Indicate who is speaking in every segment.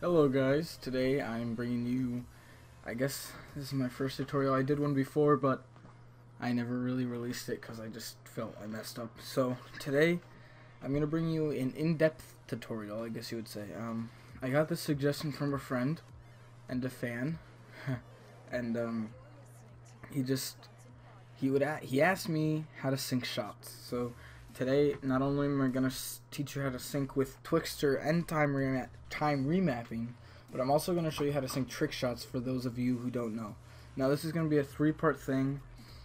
Speaker 1: Hello guys, today I'm bringing you, I guess this is my first tutorial. I did one before, but I never really released it because I just felt I messed up. So today I'm going to bring you an in-depth tutorial, I guess you would say. I got this suggestion from a friend and a fan, and he asked me how to sync shots. So today, not only am I going to teach you how to sync with Twixtor and time remapping, but I'm also going to show you how to sync Trickshots for those of you who don't know. Now this is going to be a three-part thing,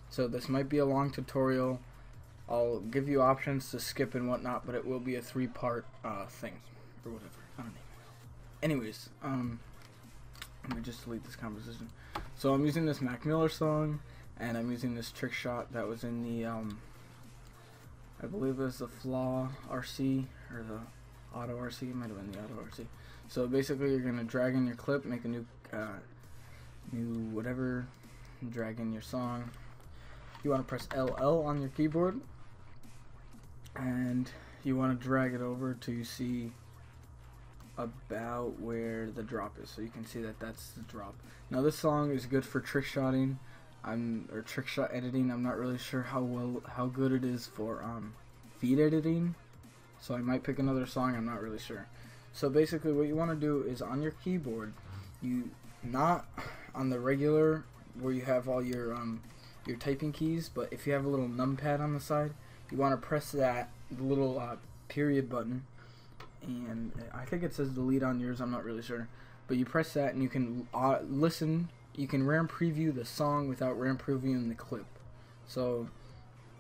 Speaker 1: so this might be a long tutorial. I'll give you options to skip and whatnot, but it will be a three-part thing, or whatever. I don't know. Anyways, let me just delete this conversation. So I'm using this Mac Miller song, and I'm using this trick shot that was in the I believe it was the Flaw RC or the Auto RC. It might have been the Auto RC. So basically, you're gonna drag in your clip, make a new whatever, drag in your song. You want to press LL on your keyboard, and you want to drag it over to see about where the drop is, so you can see that that's the drop. Now this song is good for trick shotting, or trick shot editing. I'm not really sure how good it is for feed editing, so I might pick another song. I'm not really sure. So basically, what you want to do is on your keyboard, not on the regular where you have all your typing keys, but if you have a little numpad on the side, you want to press that little period button. And I think it says delete on yours, I'm not really sure, but you press that and you can listen. You can RAM preview the song without RAM previewing the clip. So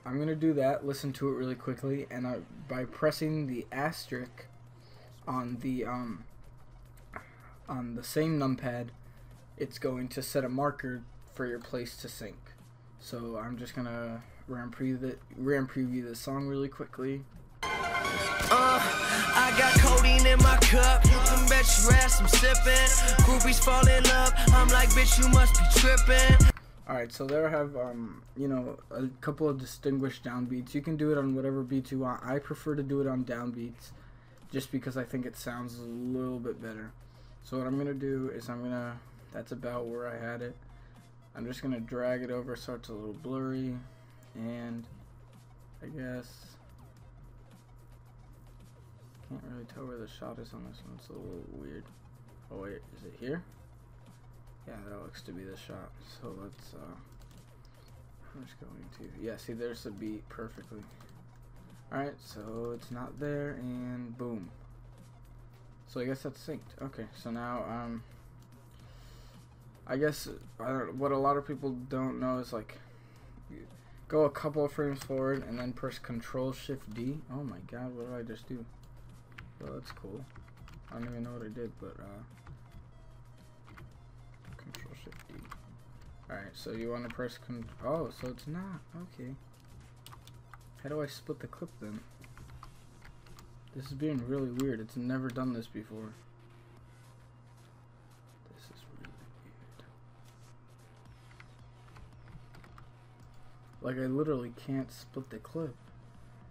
Speaker 1: I'm gonna do that, listen to it really quickly, and by pressing the asterisk on the same numpad, it's going to set a marker for your place to sync. So I'm just gonna RAM preview the song really quickly.
Speaker 2: I got codeine in my cup. You can bet your ass I'm sipping. Groupies fall in love. I'm like, bitch, you must be tripping.
Speaker 1: Alright, so there I have, you know, a couple of distinguished downbeats. You can do it on whatever beats you want. I prefer to do it on downbeats just because I think it sounds a little bit better. So what I'm going to do is that's about where I had it. I'm just going to drag it over so it's a little blurry, and I guess can't really tell where the shot is on this one. It's a little weird. Oh wait, is it here? Yeah, that looks to be the shot. So let's I'm just going to, yeah, see, there's the beat perfectly. Alright, so it's not there, and boom. So I guess that's synced. Okay, so now I guess what a lot of people don't know is, like, go a couple of frames forward and then press Control-Shift-D. Oh my god, what did I just do? Well, that's cool. I don't even know what I did, but Control-Shift-D. Alright, so you want to press oh, so it's not. Okay. How do I split the clip then? This is being really weird. It's never done this before. This is really weird. Like, I literally can't split the clip.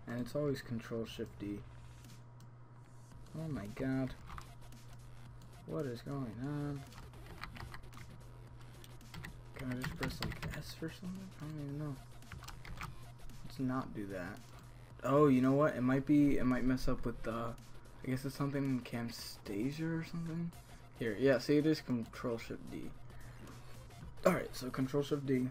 Speaker 1: And it's always Control-Shift-D. Oh my god. What is going on? Can I just press like S or something? I don't even know. Let's not do that. Oh, you know what? It might mess up with the, I guess it's something in Camtasia or something. Here, yeah, see, it is Control-Shift-D. Alright, so Control-Shift-D.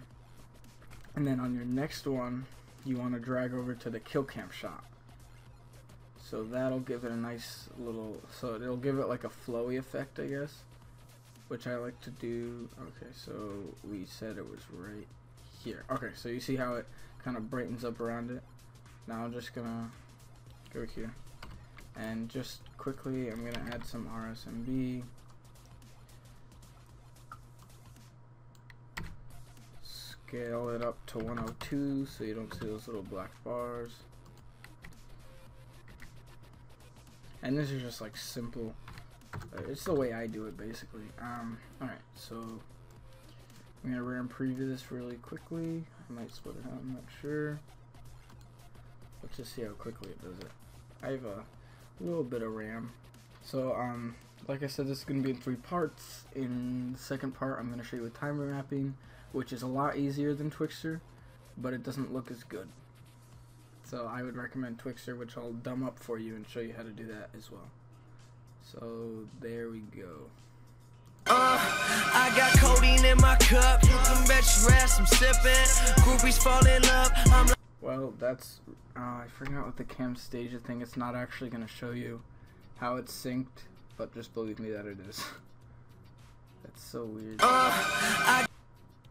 Speaker 1: And then on your next one, you want to drag over to the kill cam shot. So that'll give it a nice little, so it'll give it like a flowy effect, I guess, which I like to do. Okay, so we said it was right here. Okay, so you see how it kind of brightens up around it. Now I'm just gonna go here, and just quickly I'm gonna add some RSMB. Scale it up to 102 so you don't see those little black bars. And this is just like simple. It's the way I do it basically. Alright, so I'm gonna RAM preview this really quickly. I might split it out, I'm not sure. Let's just see how quickly it does it. I have a little bit of RAM. So like I said, this is going to be in 3 parts. In the second part, I'm going to show you with time remapping, which is a lot easier than Twixtor, but it doesn't look as good. So I would recommend Twixtor, which I'll dumb up for you and show you how to do that as well. So there we go.
Speaker 2: I got codeine in my cup. You can bet your ass I'm sipping. Groupies fall in love. I'm like,
Speaker 1: well, that's I forgot what the cam stage thing. It's not actually going to show you how it's synced, but just believe me that it is. That's so weird.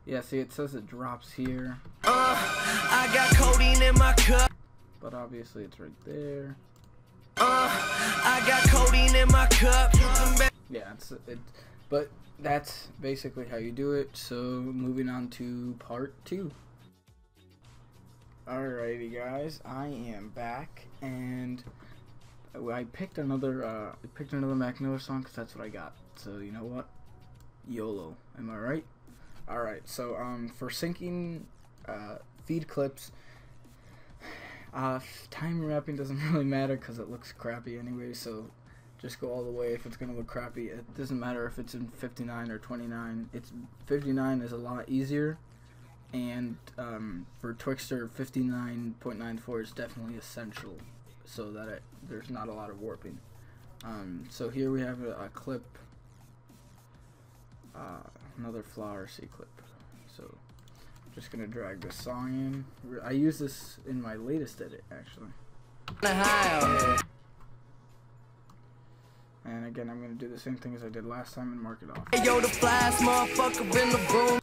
Speaker 1: Yeah, see, it says it drops here.
Speaker 2: I got codeine in my cup.
Speaker 1: But obviously it's right there.
Speaker 2: I got codeine in my cup. You can bet.
Speaker 1: Yeah, but that's basically how you do it. So moving on to part 2. Alrighty guys, I am back, and I picked another Mac Miller song because that's what I got. So you know what? YOLO, am I right? Alright, so for syncing feed clips, time wrapping doesn't really matter because it looks crappy anyway, so just go all the way if it's going to look crappy. It doesn't matter if it's in 59 or 29. 59 is a lot easier, and for Twixtor, 59.94 is definitely essential so that there's not a lot of warping. So here we have a clip, another flower C clip. So just gonna drag this song in. I use this in my latest edit actually. And again, I'm gonna do the same thing as I did last time and mark it off.
Speaker 2: Hey, yo, the flash motherfucker in the room.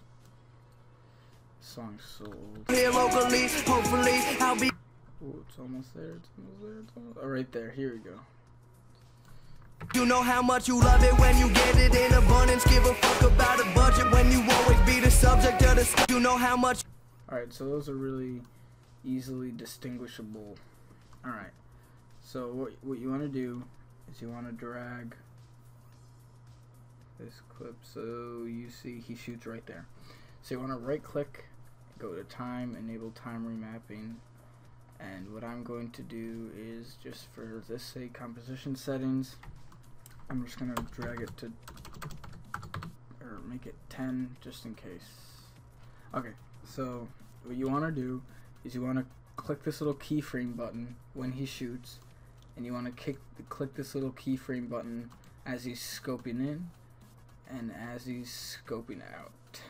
Speaker 1: Song's so old.
Speaker 2: Here locally, hopefully I'll be.
Speaker 1: Oh, it's almost there. It's almost there. It's almost. Oh, right there. Here we go.
Speaker 2: You know how much you love it when you get it in abundance. Give a fuck about a budget when you always be the subject of the. You know how much.
Speaker 1: Alright, so those are really easily distinguishable. Alright, so what you want to do is you want to drag this clip so you see he shoots right there. So you want to right click, go to time, enable time remapping, and what I'm going to do is just for this sake composition settings, I'm just going to drag it to, or make it 10 just in case. Okay, so what you want to do is you want to click this little keyframe button when he shoots, and you want to click this little keyframe button as he's scoping in and as he's scoping out.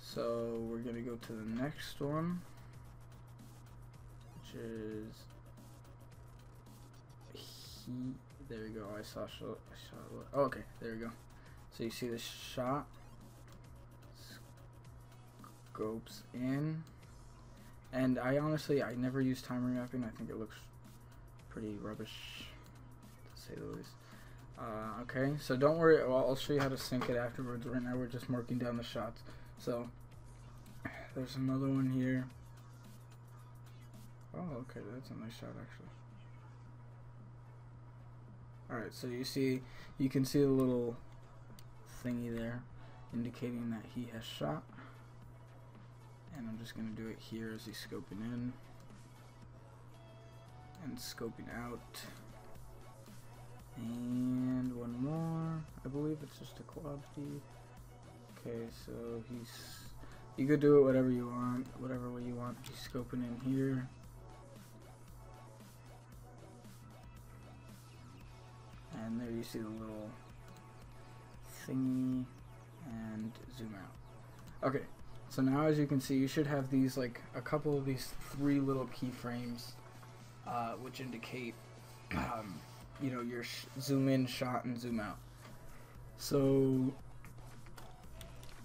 Speaker 1: So we're going to go to the next one, which is there we go. I saw oh, okay, there we go. So you see this shot scopes in, and I never use time remapping. I think it looks pretty rubbish to say the least. Okay, so don't worry. Well, I'll show you how to sync it afterwards. Right now we're just marking down the shots. So there's another one here. Oh, okay, that's a nice shot actually. Alright, so you can see the little thingy there indicating that he has shot. And I'm just going to do it here as he's scoping in and scoping out. And one more. I believe it's just a quad feed. Okay, so you could do it whatever you want, whatever way you want. He's scoping in here. And there you see the little thingy and zoom out. Okay, so now as you can see, you should have these, like a couple of these 3 little keyframes, which indicate, you know, your zoom in, shot, and zoom out. So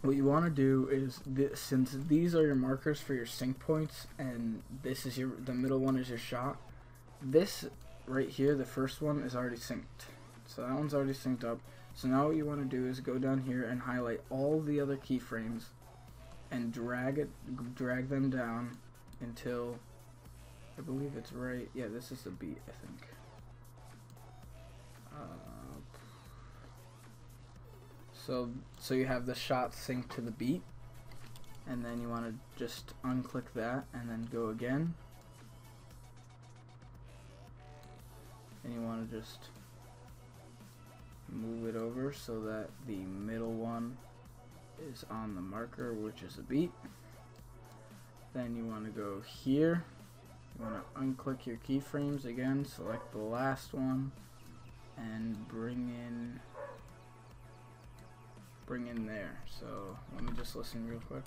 Speaker 1: what you want to do is, since these are your markers for your sync points, and this is the middle one is your shot, this right here, the first one, is already synced. So that one's already synced up. So now what you want to do is go down here and highlight all the other keyframes and drag them down until, I believe it's right. Yeah, this is the beat, I think. So you have the shot synced to the beat, and then you want to just unclick that and then go again, and you want to just move it over so that the middle one is on the marker, which is a beat. Then you want to go here. You want to unclick your keyframes again, select the last one, and bring in there. So let me just listen real quick.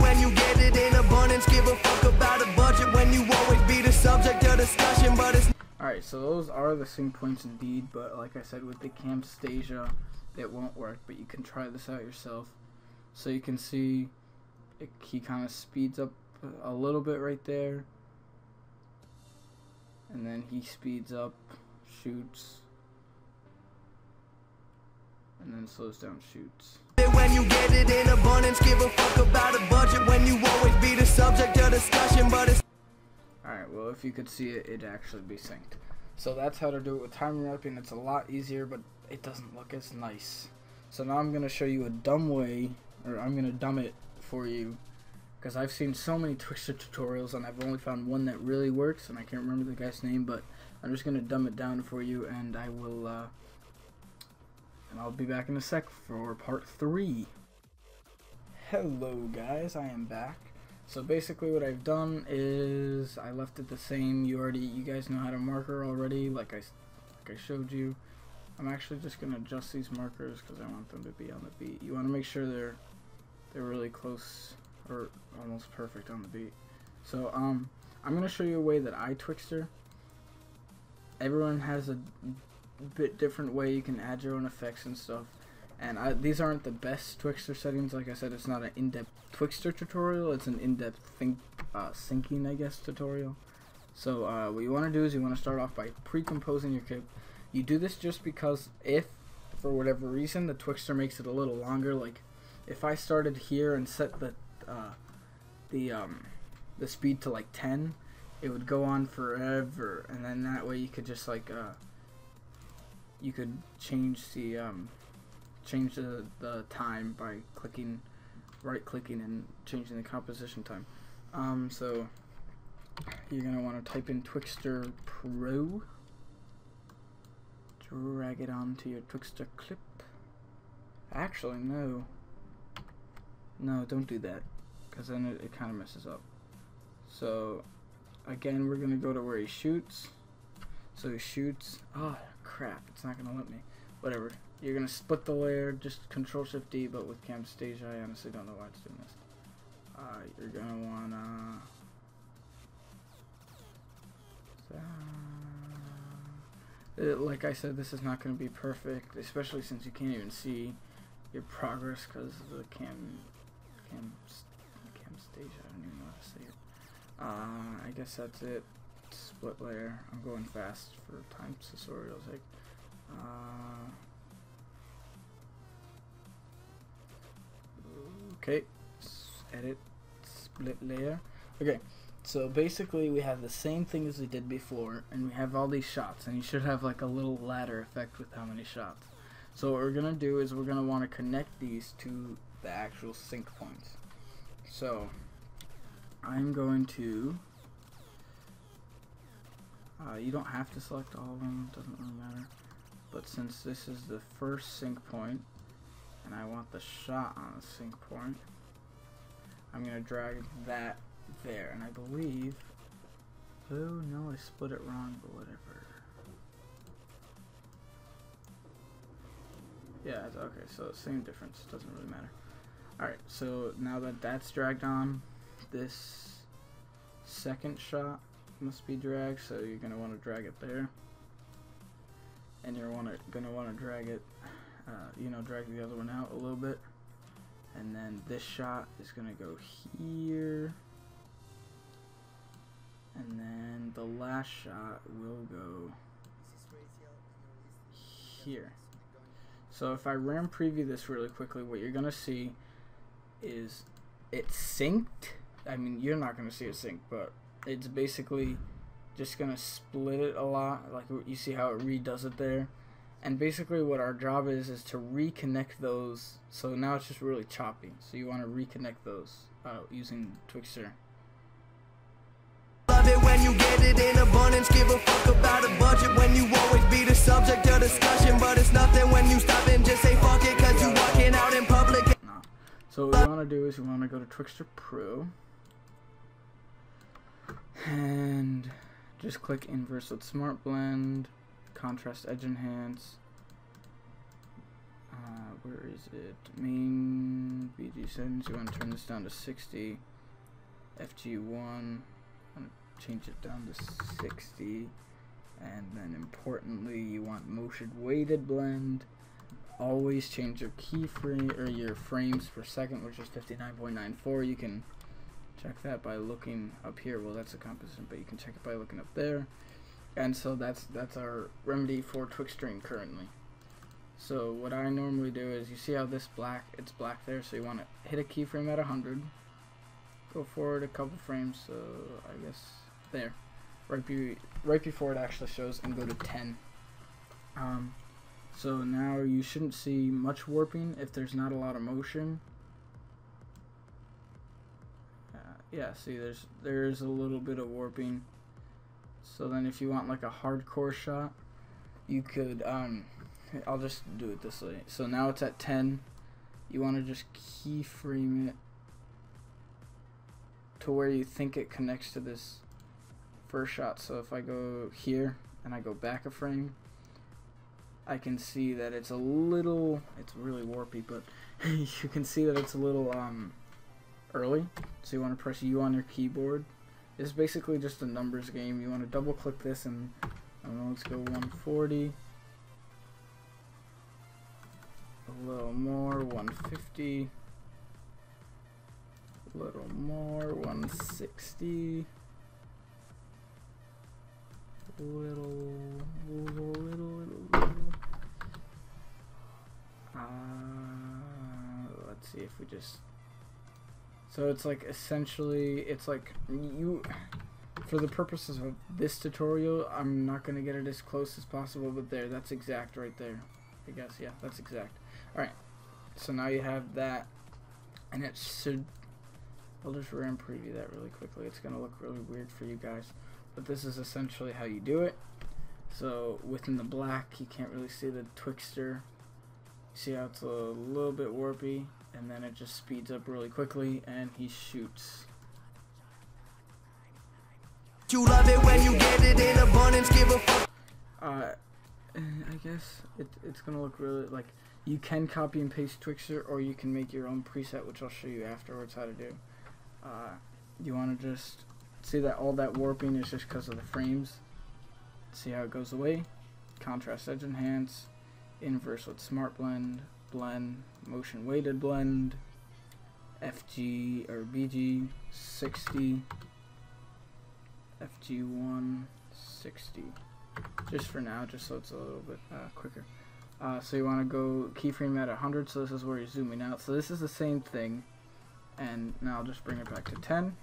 Speaker 2: When you get it in abundance, give a fuck about a budget when you always be the subject of discussion, but it's
Speaker 1: alright, so those are the sync points indeed, but like I said, with the Camtasia it won't work, but you can try this out yourself. So you can see he kind of speeds up a little bit right there, and then he speeds up, shoots, and then slows down, shoots.
Speaker 2: when you get it in abundance, give a fuck about a budget when you always be the subject of discussion, but it's
Speaker 1: alright, well, if you could see it, it'd actually be synced. So that's how to do it with time wrapping. It's a lot easier, but it doesn't look as nice. So now I'm going to show you a dumb way, or I'm going to dumb it for you, because I've seen so many Twixtor tutorials and I've only found one that really works, and I can't remember the guy's name, but I'm just going to dumb it down for you, and I'll be back in a sec for part 3. Hello guys, I am back. So basically what I've done is I left it the same. You guys know how to marker already, like I showed you. I'm actually just gonna adjust these markers because I want them to be on the beat. You want to make sure they're really close or almost perfect on the beat. So I'm gonna show you a way that I Twixtor. Everyone has a bit different way you can add your own effects and stuff, and these aren't the best Twixtor settings. Like I said, it's not an in-depth Twixtor tutorial, it's an in-depth syncing, I guess, tutorial. So what you want to do is you want to start off by pre-composing your clip. You do this just because if for whatever reason the Twixtor makes it a little longer, like if I started here and set the speed to like 10, it would go on forever, and then that way you could just like you could change the time by right-clicking and changing the composition time. So you're gonna want to type in Twixtor Pro, drag it onto your Twixtor clip. Actually, no, don't do that, because then it kind of messes up. So again, we're gonna go to where he shoots. So he shoots. Oh crap, it's not gonna let me. Whatever. You're gonna split the layer, just Control-Shift-D, but with Camtasia, I honestly don't know why it's doing this. You're gonna wanna like I said, this is not gonna be perfect, especially since you can't even see your progress because of the Camtasia. I don't even know how to say it. I guess that's it. Split layer. I'm going fast for time tutorials. Like, okay, edit, split layer. Okay, so basically we have the same thing as we did before, and we have all these shots, and you should have like a little ladder effect with how many shots. So what we're gonna do is we're gonna want to connect these to the actual sync points. So I'm going to you don't have to select all of them, it doesn't really matter, but since this is the first sync point and I want the shot on the sync point, I'm going to drag that there, and I believe, oh no, I split it wrong, but whatever. Yeah, it's okay, so same difference, doesn't really matter. Alright, so now that that's dragged on, this second shot must be dragged, so you're going to want to drag it there, and you're going to want to drag it, drag the other one out a little bit, and then this shot is going to go here, and then the last shot will go here. So if I RAM preview this really quickly, what you're going to see is it's synced. I mean, you're not going to see it sync, but it's basically just going to split it a lot, like you see how it redoes it there. And basically what our job is to reconnect those, so now it's just really choppy, so you want to reconnect those using Twixtor.
Speaker 2: love it when you get it in abundance. Give a fuck about a budget when you always be the subject of discussion. But it's nothing when you stop and just say fuck it, cause you walking out in public.
Speaker 1: No. So what you want to do is you want to go to Twixtor Pro and just click inverse with smart blend, contrast edge enhance. Where is it? Main BG settings. You want to turn this down to 60. FG1. I'm going to change it down to 60. And then importantly, you want motion weighted blend. Always change your keyframe or your frames per second, which is 59.94. You can check that by looking up here. Well, that's a composition, but you can check it by looking up there. And so that's our remedy for Twixtoring currently. So what I normally do is, you see how this it's black there, so you want to hit a keyframe at 100, go forward a couple frames, so I guess there, right before it actually shows, and go to 10. So now you shouldn't see much warping if there's not a lot of motion. Yeah, see there's a little bit of warping. So then if you want like a hardcore shot, you could I'll just do it this way. So now it's at 10. You want to just keyframe it to where you think it connects to this first shot. So if I go here and I go back a frame, I can see that it's a little, it's really warpy, but you can see that it's a little early. So you want to press U on your keyboard. It's basically just a numbers game. You want to double click this and, I don't know, let's go 140. A little more, 150. A little more, 160. Little. Let's see if we just. So it's like essentially, it's like you. For the purposes of this tutorial, I'm not gonna get it as close as possible, but there, that's exact right there. I guess, yeah, that's exact. Alright, so now you have that, and it should, I'll just RAM preview that really quickly. It's going to look really weird for you guys, but this is essentially how you do it. So within the black, you can't really see the Twixtor. See how it's a little bit warpy, and then it just speeds up really quickly, and he shoots.
Speaker 2: You love it when you get it in abundance. Give a fuck.
Speaker 1: I guess it's gonna look really like, you can copy and paste Twixtor, or you can make your own preset, which I'll show you afterwards how to do. You want to just see that all that warping is just because of the frames. See how it goes away. Contrast edge enhance, inverse with smart blend, blend, motion weighted blend, FG or BG 60, FG1 60. Just for now, just so it's a little bit quicker. So you want to go keyframe at 100, so this is where you're zooming out. So this is the same thing, and now I'll just bring it back to 10.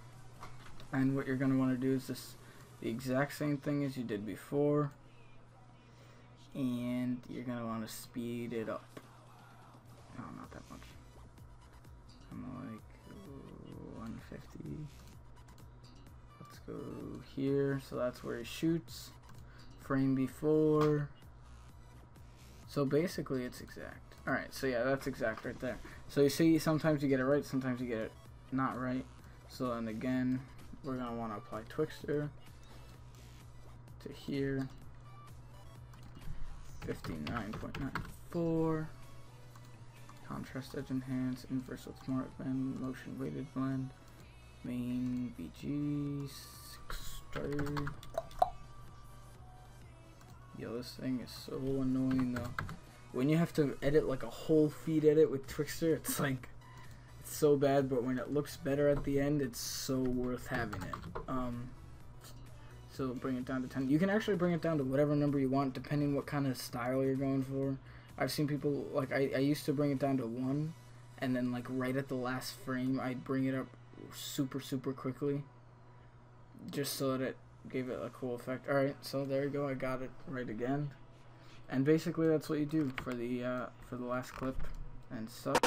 Speaker 1: And what you're going to want to do is this, the exact same thing as you did before, and you're going to want to speed it up. No, not that much. I'm like 150. Let's go here, so that's where he shoots. Frame before. So basically it's exact. Alright, so yeah, that's exact right there. So you see, sometimes you get it right, sometimes you get it not right. So then again, we're going to want to apply Twixtor to here. 59.94. Contrast edge enhance, inverse with smart blend, motion weighted blend, main BG 60. Yo, this thing is so annoying though. When you have to edit like a whole feed edit with Twixtor, it's like, it's so bad, but when it looks better at the end, it's so worth having it. So bring it down to 10. You can actually bring it down to whatever number you want, depending what kind of style you're going for. I've seen people, like, I used to bring it down to 1, and then like right at the last frame, I'd bring it up super quickly, just so that it gave it a cool effect. Alright, so there you go, I got it right again. And basically that's what you do for the last clip and such.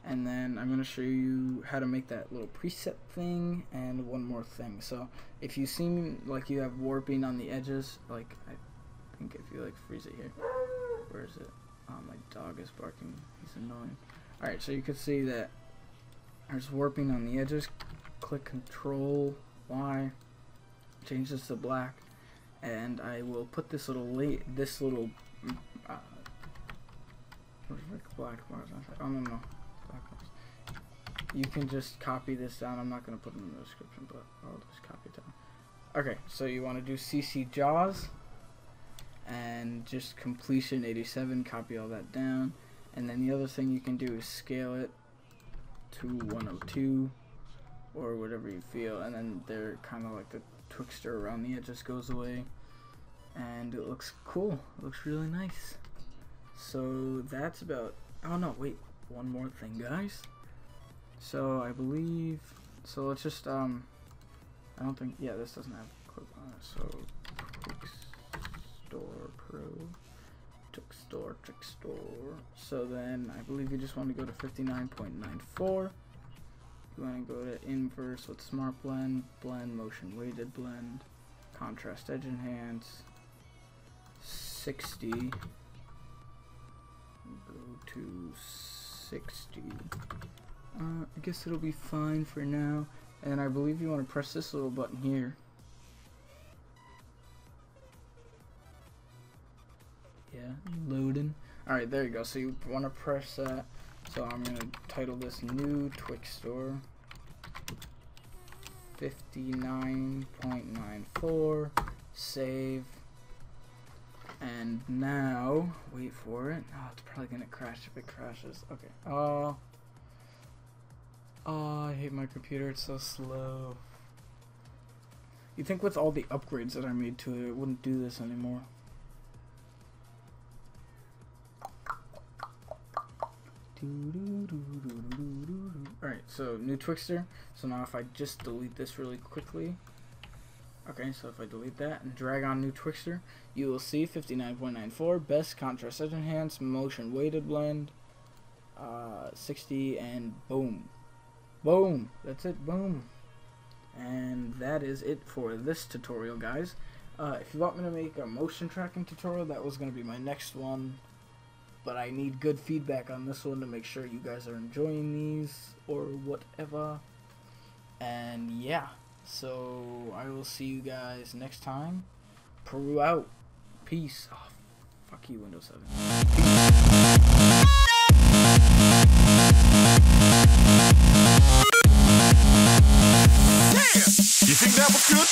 Speaker 1: And then I'm going to show you how to make that little preset thing and one more thing. So if you seem like you have warping on the edges, like I think if you like freeze it here, where is it? Oh, my dog is barking. He's annoying. Alright, so you can see that there's warping on the edges. Click Control Y, change this to black, and I will put this little black bars. Oh no. You can just copy this down. I'm not going to put it in the description, but I'll just copy it down. Okay, so you want to do CC JAWS and just completion 87, copy all that down. And then the other thing you can do is scale it to 102 or whatever you feel. And then they're kind of like the Twixtor around the edges goes away. And it looks cool. It looks really nice. So that's about, oh no, wait, one more thing, guys. So I believe, so let's just, I don't think, yeah, this doesn't have a clip on it. So Twixtor Pro, Trickstor. So then I believe you just want to go to 59.94. You want to go to inverse with smart blend, motion weighted blend, contrast edge enhance, 60. Go to 60. I guess it'll be fine for now. And I believe you want to press this little button here. Yeah, loading. Alright, there you go. So you want to press that. So I'm going to title this New Twixtor 59.94. Save. And now, wait for it. Oh, it's probably going to crash if it crashes. Okay. Oh, I hate my computer. It's so slow. You think with all the upgrades that I made to it, it wouldn't do this anymore. Alright, so new Twixtor. So now if I just delete this really quickly. Okay, so if I delete that and drag on new Twixtor, you will see 59.94, best contrast edge enhance, motion weighted blend, 60, and boom. Boom! That's it, boom. And that is it for this tutorial, guys. If you want me to make a motion tracking tutorial, that was going to be my next one. But I need good feedback on this one to make sure you guys are enjoying these or whatever. And yeah, so I will see you guys next time. Peru out. Peace. Oh, fuck you, Windows 7.
Speaker 3: You think that was good?